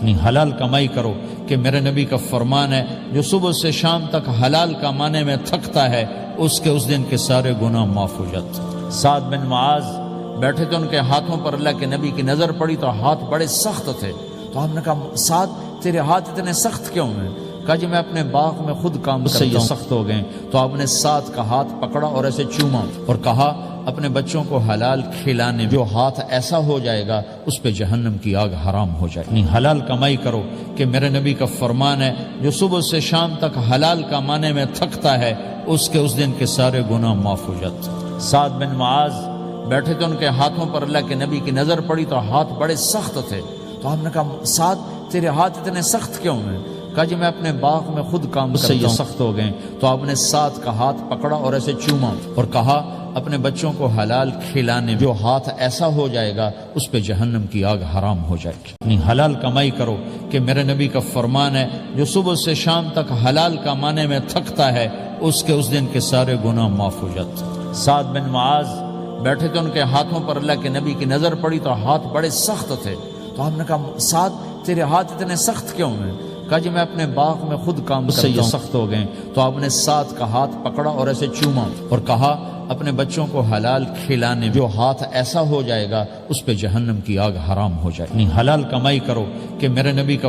حلال کمائی کرو کہ میرے نبی کا فرمان ہے جو صبح سے شام تک حلال کمانے میں تھکتا ہے اس کے اس دن کے سارے گناہ معاف ہو جاتے۔ سعد بن معاذ بیٹھے تھے، ان کے ہاتھوں پر اللہ کے نبی کی نظر پڑی تو ہاتھ بڑے سخت تھے، تو ہم نے کہا سعد تیرے ہاتھ اتنے سخت کیوں ہیں؟ کہا جی میں اپنے باغ میں خود کام کرتا ہوں، سخت ہو گئے۔ تو آپ نے سعد کا ہاتھ پکڑا اور ایسے چوما اور کہا اپنے بچوں کو حلال کھلانے جو ہاتھ ایسا ہو جائے گا اس پہ جہنم کی آگ حرام ہو جائے گی۔ حلال کمائی کرو کہ میرے نبی کا فرمان ہے جو صبح سے شام تک حلال کمانے میں تھکتا ہے اس کے اس دن کے سارے گناہ معاف ہو جاتے۔ سعد بن معاذ بیٹھے تھے، ان کے ہاتھوں پر اللہ کے نبی کی نظر پڑی تو ہاتھ بڑے سخت تھے، تو ہم نے کہا سعد تیرے ہاتھ اتنے سخت کیوں ہیں؟ کہا جی میں اپنے باغ میں خود کام کرتا ہوں، سخت ہو گئے۔ تو آپ نے سعد کا ہاتھ پکڑا اور ایسے چوما اور کہا اپنے بچوں کو حلال کھلانے جو ہاتھ ایسا ہو جائے گا اس پہ جہنم کی آگ حرام ہو جائے گی۔ حلال کمائی کرو کہ میرے نبی کا فرمان ہے جو صبح سے شام تک حلال کمانے میں تھکتا ہے اس کے اس دن کے سارے گناہ معاف ہو جاتے۔ سعد بن معاذ بیٹھے تھے، ان کے ہاتھوں پر اللہ کے نبی کی نظر پڑی تو ہاتھ بڑے سخت تھے، تو ہم نے کہا سعد تیرے ہاتھ اتنے سخت کیوں ہیں؟ کہا جی میں اپنے باغ میں خود کام کرتا ہوں، سخت ہو گئے۔ تو آپ نے سعد کا ہاتھ پکڑا اور ایسے چوما اور کہا اپنے بچوں کو حلال کھلانے جو ہاتھ ایسا ہو جائے گا اس پہ جہنم کی آگ حرام ہو جائے گی۔ حلال کمائی کرو کہ میرے نبی کا